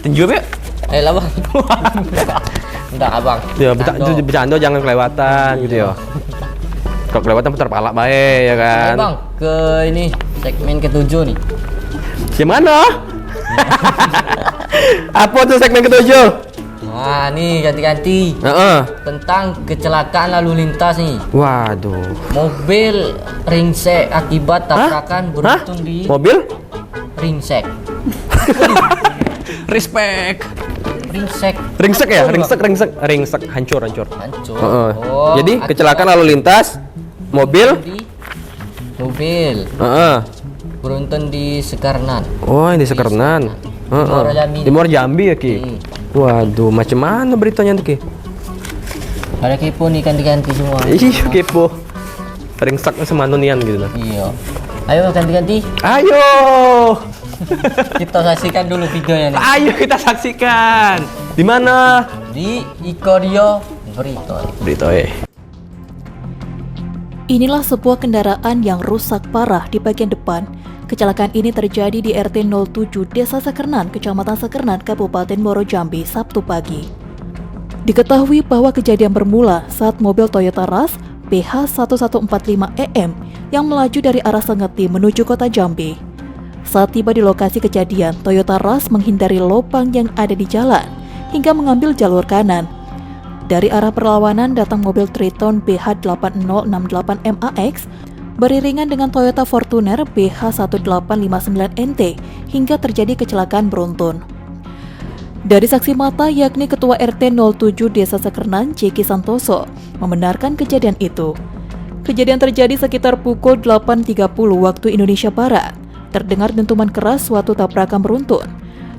Tunjuk ya? Lah bang. Enggak abang. Ya bercanda jangan kelewatan gitu ya. Kalau kelewatan putar palak baik ya kan. Bang, ke ini segmen ke-7 nih. Gimana? Apa tuh segmen ke-7? Wah, nih ganti-ganti. Tentang kecelakaan lalu lintas nih. Waduh. Mobil ringsek akibat tabrakan beruntun di mobil ringsek. Respect. Ringsek ya? Ringsek hancur. Oh, jadi kecelakaan lalu lintas mobil beruntun di Sekarnan. Oh, di Sekarnan. Di Muara Jambi ya Ki. Waduh, macam mana beritanya tuh Ki? Ada kepo nih ganti-ganti semua. Iya kepo. Ringsek sama nonian gitu lah. Iya. Ayo ganti-ganti. Ayo. Kita saksikan dulu videonya nih. Ayo kita saksikan. Di mana? Di Ikodio Berito. Inilah sebuah kendaraan yang rusak parah di bagian depan. Kecelakaan ini terjadi di RT 07 Desa Sekernan, Kecamatan Sekernan, Kabupaten Muaro Jambi, Sabtu pagi. Diketahui bahwa kejadian bermula saat mobil Toyota Rush PH1145EM yang melaju dari arah Sengeti menuju kota Jambi. Saat tiba di lokasi kejadian, Toyota Rush menghindari lubang yang ada di jalan hingga mengambil jalur kanan. Dari arah perlawanan datang mobil Triton BH8068MAX beriringan dengan Toyota Fortuner BH1859NT hingga terjadi kecelakaan beruntun. Dari saksi mata yakni Ketua RT 07 Desa Sekernan, Jeki Santoso, membenarkan kejadian itu. Kejadian terjadi sekitar pukul 8.30 waktu Indonesia Barat. Terdengar dentuman keras suatu tabrakan beruntun.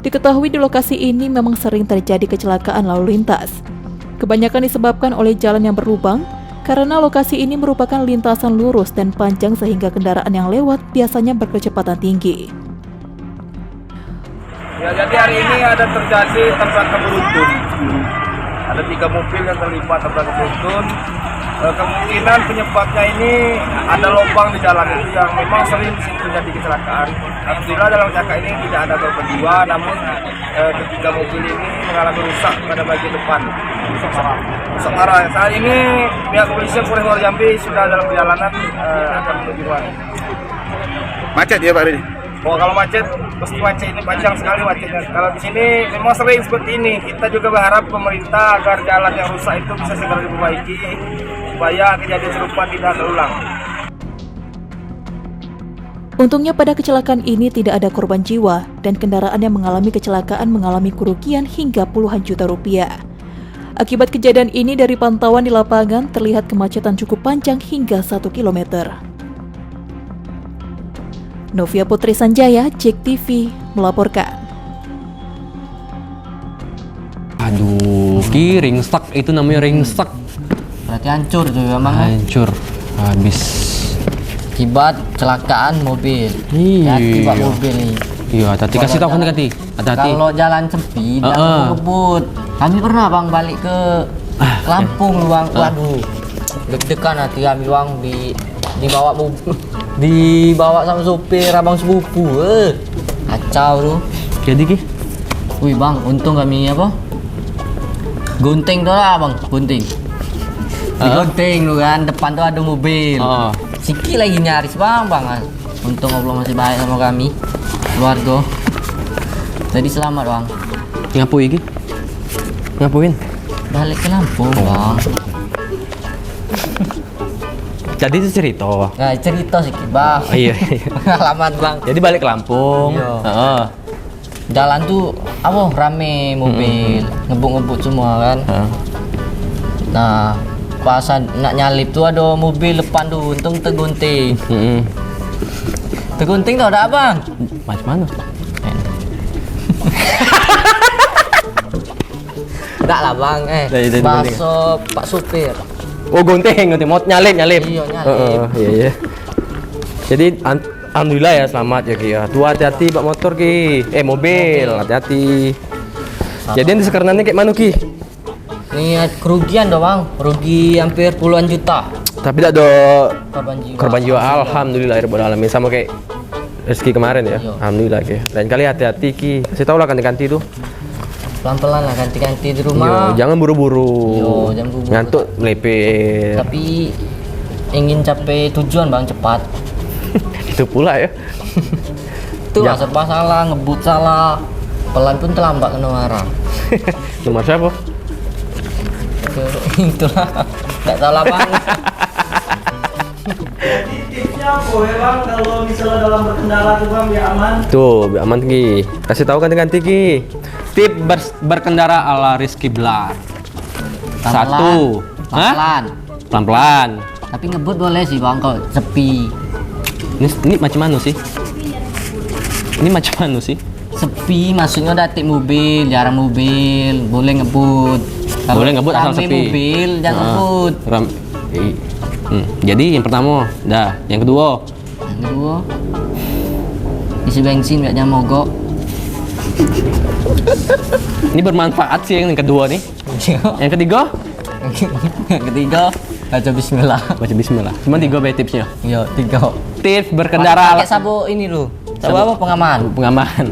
Diketahui di lokasi ini memang sering terjadi kecelakaan lalu lintas. Kebanyakan disebabkan oleh jalan yang berlubang, karena lokasi ini merupakan lintasan lurus dan panjang sehingga kendaraan yang lewat biasanya berkecepatan tinggi. Ya, jadi hari ini ada terjadi tabrakan beruntun. Ada 3 mobil yang terlibat tabrakan beruntun. Kemungkinan penyebabnya ini ada lubang di jalan itu yang memang sering terjadi kecelakaan. Alhamdulillah dalam kecelakaan ini tidak ada korban jiwa, namun ketiga mobil ini mengalami rusak pada bagian depan. Rusak parah. Saat ini pihak kepolisian Polres Muaro Jambi sudah dalam perjalanan akan menuju Muaro. Macet ya Pak ini? Oh, kalau macet, pasti macet ini panjang sekali macetnya. Kalau di sini memang sering seperti ini. Kita juga berharap pemerintah agar jalan yang rusak itu bisa segera diperbaiki supaya kejadian serupa tidak terulang. Untungnya pada kecelakaan ini tidak ada korban jiwa dan kendaraan yang mengalami kecelakaan mengalami kerugian hingga puluhan juta rupiah. Akibat kejadian ini dari pantauan di lapangan terlihat kemacetan cukup panjang hingga 1 km. Novia Putri Sanjaya, JEK TV, melaporkan. Aduh, ring stuck itu namanya ring stuck. Berarti hancur tuh memang. Hancur, habis. Akibat kecelakaan mobil. Iya. Akibat mobil nih. Iya, tadi kasih tahu kan hati. Hati-hati. Kalau jalan sempit, jangan ngebut. Kami pernah bang balik ke Lampung bang. Waduh, deg-degan hati kami bang dibawa mobil. Dibawa sama sopir abang sepupu, kacau tuh. Jadi ki? Wih bang, untung kami apa? Gunting tuh lah bang, gunting. Digunting tuh kan, depan tuh ada mobil. Sikit lagi nyaris bang. Untung Allah masih baik sama kami, keluarga. Jadi selamat bang. Ngapain ki? Ngapain? Balik ke Lampung bang. Jadi itu cerita. Nah, cerita sedikit bang. Iya. Pengalaman bang. Jadi balik ke Lampung. Iya. Jalan tuh rame mobil, ngebut-ngebut semua kan. Nah, pas nak nyalip tuh ada mobil depan tuh, untung tergunting. Tergunting tuh ada abang. Macam mana? Enggak lah bang, bakso Pak Supir. Oh gunting, mau nyalip. Iya nyalip. Iya. Jadi alhamdulillah ya selamat ya ki ya. Tuh hati-hati pak motor ki, mobil hati-hati. Jadi di Sekernan ini kayak mana ki? Ini kerugian dong bang, rugi hampir puluhan juta. Tapi tidak ada korban jiwa. Alhamdulillah alamin sama kayak Rizky kemarin ya. Alhamdulillah ki. Lain kali hati-hati ki. Kasih tahu lah ganti-ganti tuh. Pelan-pelan lah ganti-ganti di rumah. Jangan buru-buru. Jangan buru-buru. Ngantuk melepet. Tapi ingin capai tujuan bang cepat. Itu pula ya. Tuh serba salah, ngebut salah. Pelan pun terlambat kena marah. Nomor siapa? Itulah. Nggak salah bang. Jadi tipsnya apa ya bang kalau misalnya dalam berkendara tuh bang biar aman? Tuh biar aman ki. Kasih tahu ganti-ganti ki. Tip berkendara ala Rizky Bilar. Satu, pelan-pelan. Tapi ngebut boleh sih bang kalau sepi. Ini macam mana sih? Ini macam mana sih? Sepi maksudnya datik mobil, jarang mobil, boleh ngebut. Boleh ngebut asal sepi. Mobil jangan ngebut. Jadi yang pertama, dah. Yang kedua, isi bensin nggak jangan mogok. Ini bermanfaat sih yang kedua nih. Yang ketiga? Yang ketiga baca bismillah. Baca bismillah. Cuma 3 tipsnya. Iya, 3. Tips berkendara. Pakai sabuk ini loh. Sabuk apa? Pengaman.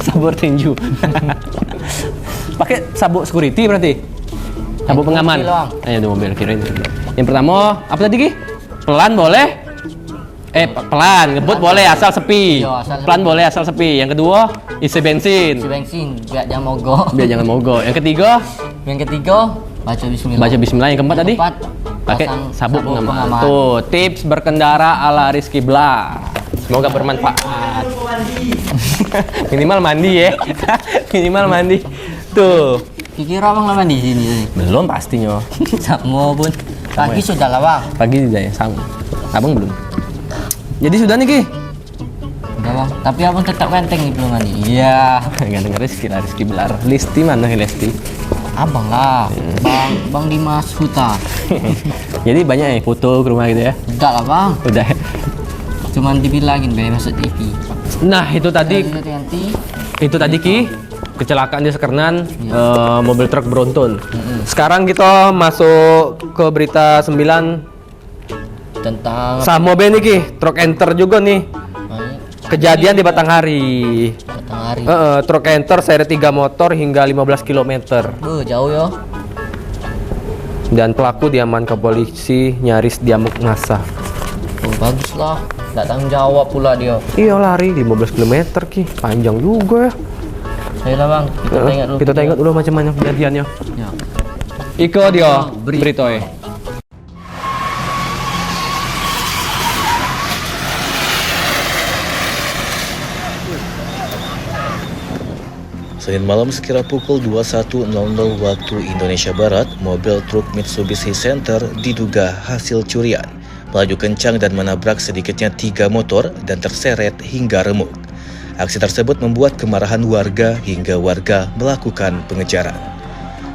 Sabuk tinju. Pakai sabuk security berarti. Sabuk pengaman. Ayo di mobil kirain. Yang pertama, apa tadi ki? Pelan boleh. Pelan, ngebut boleh asal sepi. Pelan boleh asal sepi. Yang kedua, isi bensin. Biar jangan mogok. Yang ketiga, baca bismillah. Baca bismillah. Yang keempat tadi? Pakai sabuk pengaman. Tuh, tips berkendara ala Rizky Bilar. Semoga bermanfaat. Minimal mandi ya. Minimal mandi. Tuh. Kira abang lama di sini tadi. Belum pastinya. Sama pun. Pagi sudah lah bang. Pagi sudah ya sama. Abang belum. Jadi sudah nih Ki. Udah bang. Tapi abang tetap ganteng nih belum nih. Iya. Ganteng Rizky lah, Rizky Bilar. Listi mana Lesti? Abang lah. Bang Dimas Huta. Jadi banyak ya foto ke rumah gitu ya? Enggak lah bang. Udah. Cuman dibilangin masuk TV. Nah itu tadi. Itu tadi Ki. Kecelakaan di Sekernan, mobil truk beruntun. Sekarang kita masuk ke berita 9 tentang sama nih Ki, truk enter juga nih. Kejadian di Batanghari. Truk enter seri 3 motor hingga 15 km. Jauh ya. Dan pelaku diamankan polisi nyaris diamuk massa. Bagus lah, nggak tanggung jawab pula dia. Iya lari 15 km Ki, panjang juga ya. Ayolah bang, kita tengok dulu macam mana kejadiannya. Ya. Iko dia berita ya. Senin malam sekira pukul 21.00 waktu Indonesia Barat, mobil truk Mitsubishi Center diduga hasil curian, melaju kencang dan menabrak sedikitnya 3 motor dan terseret hingga remuk. Aksi tersebut membuat kemarahan warga hingga warga melakukan pengejaran.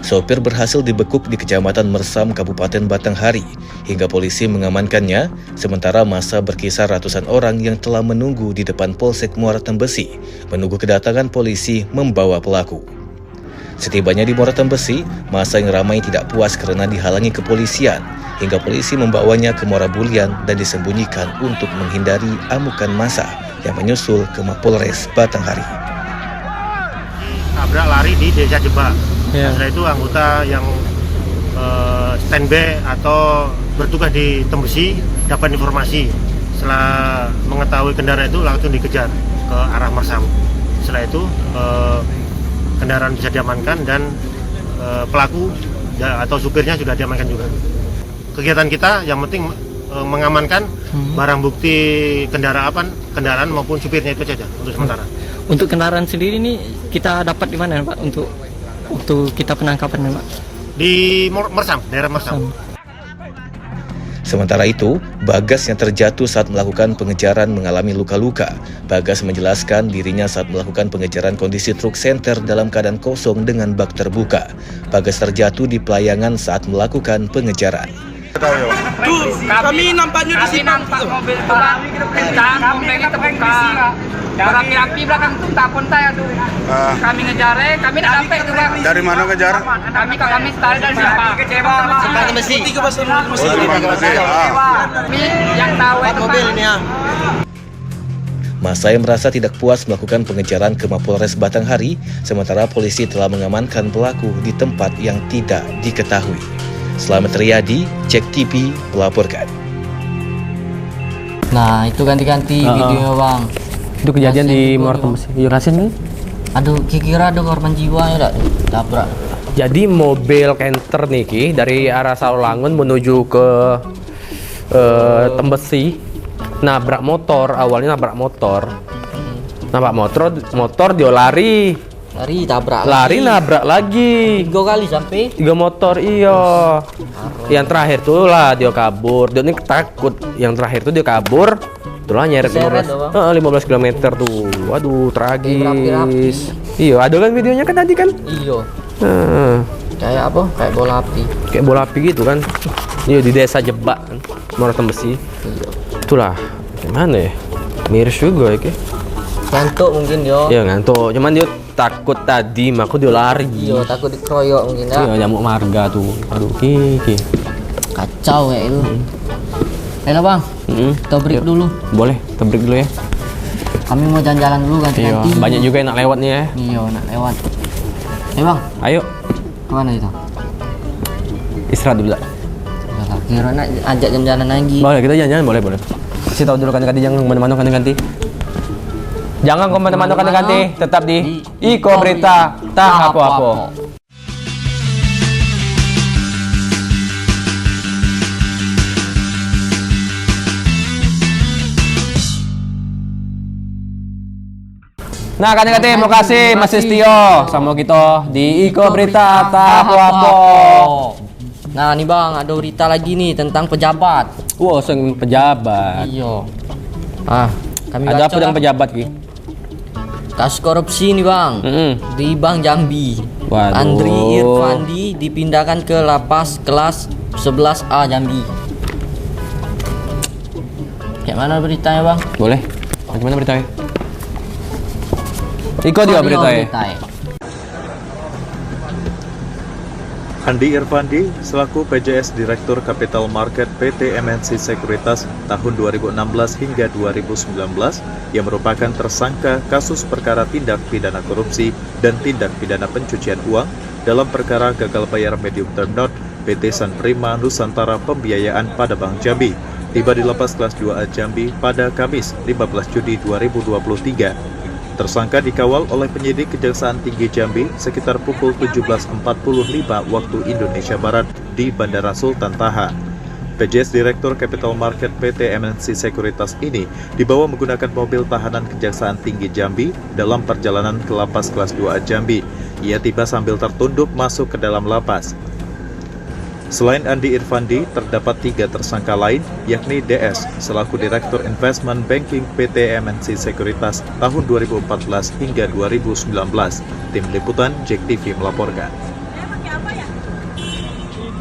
Sopir berhasil dibekuk di Kecamatan Mersam, Kabupaten Batanghari, hingga polisi mengamankannya, sementara massa berkisar ratusan orang yang telah menunggu di depan Polsek Muara Tembesi, menunggu kedatangan polisi membawa pelaku. Setibanya di Muara Tembesi, massa yang ramai tidak puas karena dihalangi kepolisian, hingga polisi membawanya ke Muara Bulian dan disembunyikan untuk menghindari amukan massa yang menyusul ke Mapolres Batanghari. Tabrak lari di Desa Jebak. Setelah itu anggota yang standby atau bertugas di Tembesi dapat informasi. Setelah mengetahui kendaraan itu langsung dikejar ke arah Mersam. Setelah itu kendaraan bisa diamankan dan pelaku atau supirnya sudah diamankan juga. Kegiatan kita yang penting mengamankan barang bukti kendaraan maupun supirnya itu saja untuk sementara. Untuk kendaraan sendiri ini kita dapat di mana Pak untuk kita penangkapan Pak? Di Mersam, daerah Mersam. Sementara itu, Bagas yang terjatuh saat melakukan pengejaran mengalami luka-luka. Bagas menjelaskan dirinya saat melakukan pengejaran kondisi truk senter dalam keadaan kosong dengan bak terbuka. Bagas terjatuh di pelayangan saat melakukan pengejaran. Kami nampaknya di sini nampak mobil kencang, mobilnya terbuka. Berapi-api belakang tuh tak pontai tuh. Kami ngejar, kami tidak sampai itu Bang. Dari mana ngejar? Kami start dari siapa? Sampai ke Besi. Kami yang tahu itu mobil ini ya. Massa yang merasa tidak puas melakukan pengejaran ke Mapolres Batanghari, sementara polisi telah mengamankan pelaku di tempat yang tidak diketahui. Selamat Riyadi, Cek TV melaporkan. Nah, itu ganti-ganti video bang. Itu kejadian di Muara Tembesi. Rasin nih? Aduh, kira ada korban jiwa ya tabrak. Jadi mobil canter nih Ki, dari arah Sarolangun menuju ke Tembesi, nabrak motor. Awalnya nabrak motor. Motor dia lari. Nabrak lagi 3 kali sampai 3 motor iya. Yang terakhir tuh lah dia kabur. Dia ini takut. Yang terakhir tuh dia kabur. Itulah nyeret 15 km tuh. Waduh, tragis. Iya, ada kan videonya kan tadi kan? Iya. Kayak apa? Kayak bola api. Kayak bola api gitu kan? Iya di Desa Jebak kan, Muara Tembesi. Iya. Itulah. Gimana ya? Miris juga ya Ki. Ngantuk mungkin yo. Iya ngantuk. Cuman dia takut tadi, maka dia lari. Iya, takut dikeroyok mungkin ya. Iya, nyamuk marga tuh. Aduh, Ki. Kacau ya itu. Ayo bang, kita break dulu. Boleh, kita break dulu ya. Kami mau jalan-jalan dulu ganti-ganti. Iya, banyak juga yang nak lewat nih ya. Iya, nak lewat. Ayo bang. Ayo. Kemana itu? Istirahat dulu tak? Kira nak ajak jalan-jalan lagi. Boleh, kita jalan-jalan boleh. Kasih tahu dulu ganti-ganti, jangan kemana-mana ganti-ganti. Jangan kemana-mana ganti-ganti, tetap di Iko Berita Tak Apa-apa. Nah, kata terima kasih Mas Istio sama kita di Iko Berita Tahu. Nah, nih Bang, ada berita lagi nih tentang pejabat. Wah, wow, pejabat. Iya. Kami ada apa baca dengan lah. pejabat ki? Kasus korupsi nih Bang. Di Bank Jambi. Waduh. Andri Irfandi dipindahkan ke lapas kelas 11A Jambi. Kayak mana beritanya Bang? Boleh. Bagaimana beritanya? Iko dia beritanya. Andi Irfandi selaku PJS Direktur Capital Market PT MNC Sekuritas tahun 2016 hingga 2019 yang merupakan tersangka kasus perkara tindak pidana korupsi dan tindak pidana pencucian uang dalam perkara gagal bayar medium term note PT San Prima Nusantara Pembiayaan pada Bank Jambi tiba di lapas kelas 2A Jambi pada Kamis 15 Juni 2023. Tersangka dikawal oleh penyidik Kejaksaan Tinggi Jambi sekitar pukul 17.45 waktu Indonesia Barat di Bandara Sultan Taha. PJS Direktur Capital Market PT MNC Sekuritas ini dibawa menggunakan mobil tahanan Kejaksaan Tinggi Jambi dalam perjalanan ke lapas kelas 2A Jambi. Ia tiba sambil tertunduk masuk ke dalam lapas. Selain Andi Irfandi, terdapat 3 tersangka lain, yakni DS, selaku Direktur Investment Banking PT MNC Sekuritas tahun 2014 hingga 2019. Tim Liputan JEK TV melaporkan.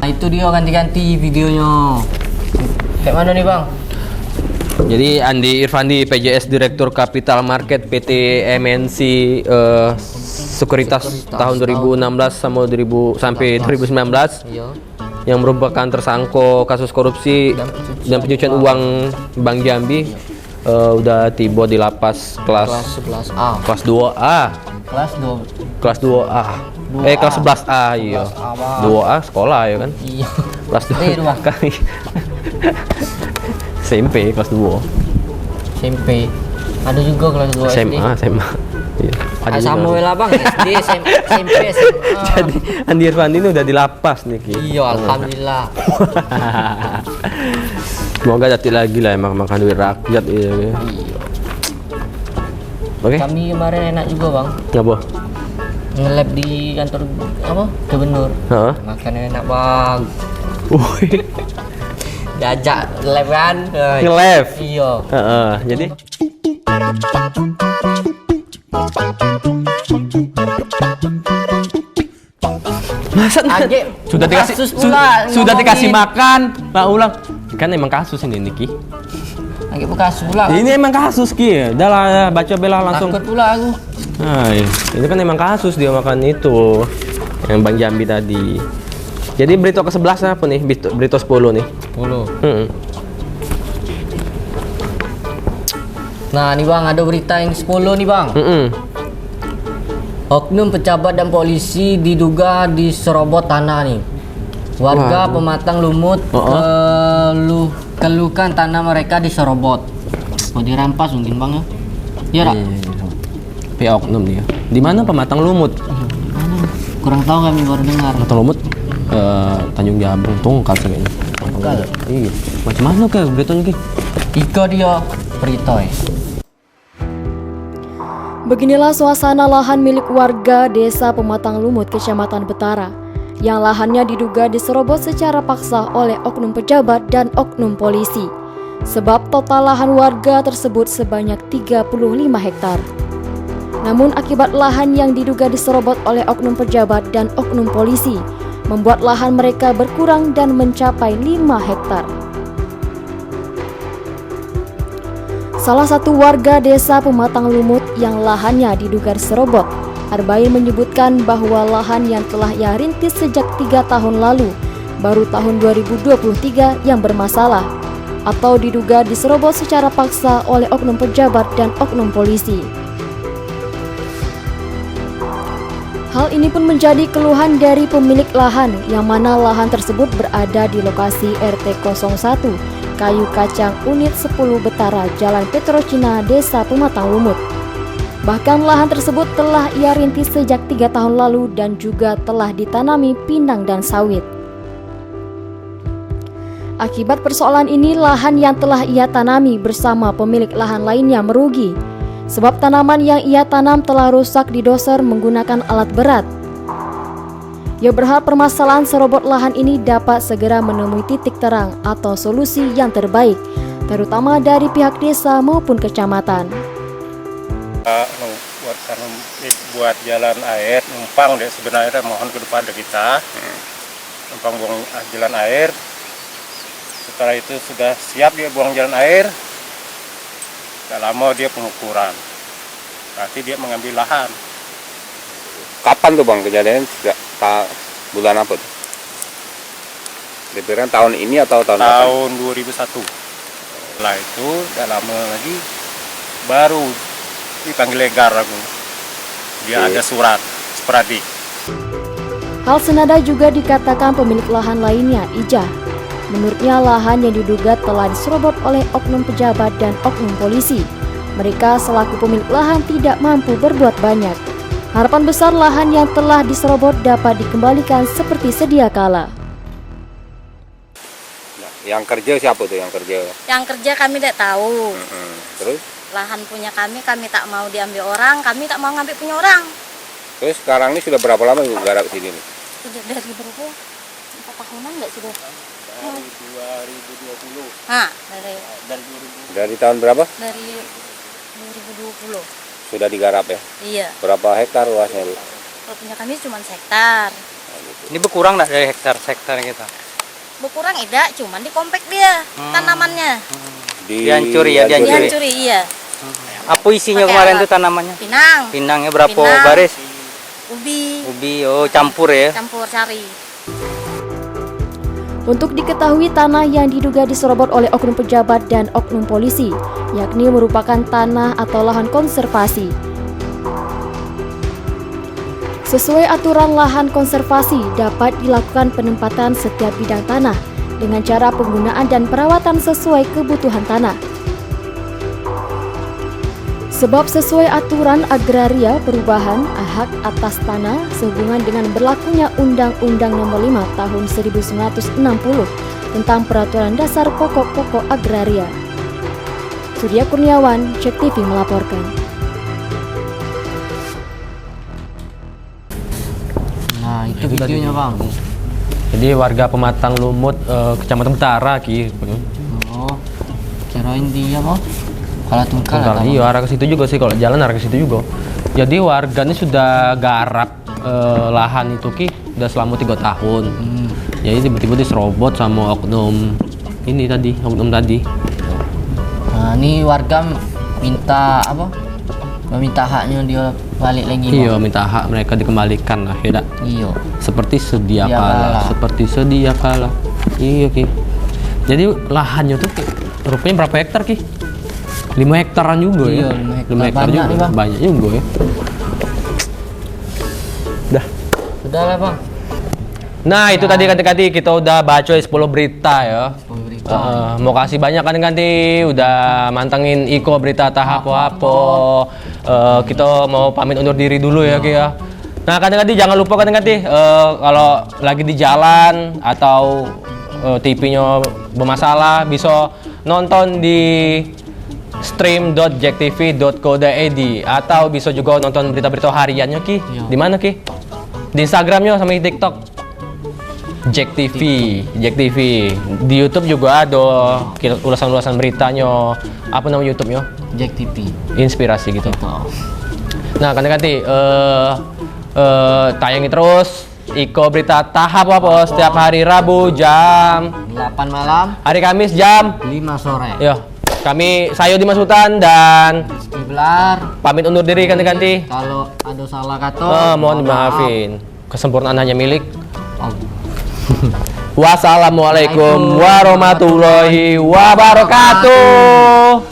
Nah, itu dia ganti-ganti videonya. Kayak mana nih Bang? Jadi Andi Irfandi PJS Direktur Capital Market PT MNC Sekuritas tahun 2016 sampai 2019. Iya. Yang merupakan tersangka kasus korupsi dan pencucian uang Bank Jambi udah tiba di lapas kelas 11A. Kelas 2A. Kelas 2A. Kelas 11A iya. 2A sekolah ya kan? Iya. Kelas 2 kali. SMP kelas 2. SMP. Ada juga kelas 2 SMA. Iya. Sama lah Bang, SD, SMP, SMA. Jadi Andi Irfandi ini udah di lapas nih Ki. Iya, alhamdulillah. Semoga jati lagi lah emang makan duit rakyat iya. Oke. Kami kemarin enak juga Bang. Ngapa? Nge-lab di kantor apa? Gubernur. Heeh. Makan enak Bang. Woi. Diajak nge-lab kan? Nge-lab? Iya. Heeh, jadi masa sudah dikasih sudah dikasih makan lah ulang kan emang kasus ini Niki. Lagi kasus pula. Ini emang kasus Ki. Udah lah baca bela langsung. Takut pula aku. Nah, ini kan emang kasus dia makan itu yang Bang Jambi tadi. Jadi berita ke-11 apa nih? Berita 10 nih. 10. Nah, nih Bang, ada berita yang 10 nih Bang. Oknum pejabat dan polisi diduga diserobot tanah nih. Warga Pematang Lumut keluhkan tanah mereka diserobot. Mau dirampas mungkin Bang ya? Iya tak? Pihak oknum dia. Di mana Pematang Lumut? Kurang tahu kami baru dengar. Pematang Lumut Tanjung Jabung Tungkal kayaknya. Tungkal. Iya. Macam mana ke beritanya Ki? Iko dia berita. Beginilah suasana lahan milik warga Desa Pematang Lumut, Kecamatan Betara, yang lahannya diduga diserobot secara paksa oleh oknum pejabat dan oknum polisi. Sebab total lahan warga tersebut sebanyak 35 hektar. Namun akibat lahan yang diduga diserobot oleh oknum pejabat dan oknum polisi, membuat lahan mereka berkurang dan mencapai 5 hektar. Salah satu warga Desa Pematang Lumut yang lahannya diduga diserobot, Arbain menyebutkan bahwa lahan yang telah ia rintis sejak 3 tahun lalu, baru tahun 2023 yang bermasalah, atau diduga diserobot secara paksa oleh oknum pejabat dan oknum polisi. Hal ini pun menjadi keluhan dari pemilik lahan, yang mana lahan tersebut berada di lokasi RT 01, Kayu Kacang Unit 10 Betara, Jalan Petrocina, Desa Pematang Lumut. Bahkan lahan tersebut telah ia rintis sejak 3 tahun lalu dan juga telah ditanami pinang dan sawit. Akibat persoalan ini, lahan yang telah ia tanami bersama pemilik lahan lainnya merugi. sebab tanaman yang ia tanam telah rusak didoser menggunakan alat berat. Ia berharap permasalahan serobot lahan ini dapat segera menemui titik terang atau solusi yang terbaik, terutama dari pihak desa maupun kecamatan. Buat jalan air, numpang deh sebenarnya mohon ke depan dari kita, numpang buang jalan air. Setelah itu sudah siap dia buang jalan air, tidak lama dia pengukuran. Nanti dia mengambil lahan. Kapan tuh Bang kejadiannya? Bulan apa tuh? Diperkirakan tahun ini atau tahun apa? Tahun 2001. Setelah itu tidak lama lagi baru dipanggil legar aku. Dia ada surat speradik. Hal senada juga dikatakan pemilik lahan lainnya, Ijah. Menurutnya lahan yang diduga telah diserobot oleh oknum pejabat dan oknum polisi. Mereka selaku pemilik lahan tidak mampu berbuat banyak. Harapan besar lahan yang telah diserobot dapat dikembalikan seperti sedia kala. Yang kerja siapa tuh yang kerja? Yang kerja kami tidak tahu. Terus? Lahan punya kami tak mau diambil orang, kami tak mau ngambil punya orang. Terus sekarang ini sudah berapa lama Ibu garap sini nih? Sudah dari berapa? 4 tahunan nggak sudah? Dari 2020. Nah, Dari tahun berapa? dari 2020. Sudah digarap ya? Iya. Berapa hektar luasnya Bu? Kalau punya kami cuma hektar. Ini berkurang nggak dari hektar kita? Berkurang tidak, cuman dikompek dia tanamannya. Dihancuri ya, Dihancuri, iya. Apa isinya kemarin tuh tanamannya? Pinang. Pinangnya berapa Pinang. baris? Ubi, oh campur ya? campur sari. Untuk diketahui tanah yang diduga diserobot oleh oknum pejabat dan oknum polisi, yakni merupakan tanah atau lahan konservasi. Sesuai aturan lahan konservasi dapat dilakukan penempatan setiap bidang tanah dengan cara penggunaan dan perawatan sesuai kebutuhan tanah. Sebab sesuai aturan agraria perubahan hak atas tanah sehubungan dengan berlakunya Undang-Undang Nomor 5 Tahun 1960 tentang Peraturan Dasar Pokok-Pokok Agraria. Surya Kurniawan, Cek TV melaporkan. Nah, itu videonya Bang. Jadi warga Pematang Lumut, Kecamatan Utara Ki. Oh, kirain dia Bang. Kalau tungkal Iya, arah ke situ juga sih, kalau jalan arah ke situ juga. Jadi warga ini sudah garap lahan itu Ki, udah selama 3 tahun. Jadi tiba-tiba diserobot sama oknum tadi. Nah, ini warga minta apa? Meminta haknya dia balik lagi. Iya, minta hak mereka dikembalikan lah, ya. Iya. Seperti sedia kala. Iya Ki. Jadi lahannya tuh Ki, rupanya berapa hektar Ki? 5 hektaran juga ya. 5 hektar juga. Banyak juga ya. Udah lah Bang. Nah, itu tadi kita udah baca 10 berita ya. 10 berita. Mau kasih banyak ganti udah mantengin Iko berita tahap apa. Kita mau pamit undur diri dulu ya Ki ya. Nah, ganti jangan lupa ganti kalau lagi di jalan atau TV-nya bermasalah bisa nonton di stream.jektv.co.id atau bisa juga nonton berita-berita hariannya Ki. Di mana Ki? Di Instagramnya sama di TikTok. Jek TV. Di YouTube juga ada ulasan-ulasan beritanya. Apa nama YouTube-nya? Jek TV. Inspirasi gitu. Nah, ganti tayangi terus Iko berita tahap apa setiap hari Rabu jam 8 malam. Hari Kamis jam 5 sore. Yo. Saya Dimas Sultan dan Kiblar pamit undur diri ganti-ganti. Kalau ada salah kata, mohon dimaafin. Kesempurnaan hanya milik Allah. Wassalamualaikum warahmatullahi wabarakatuh.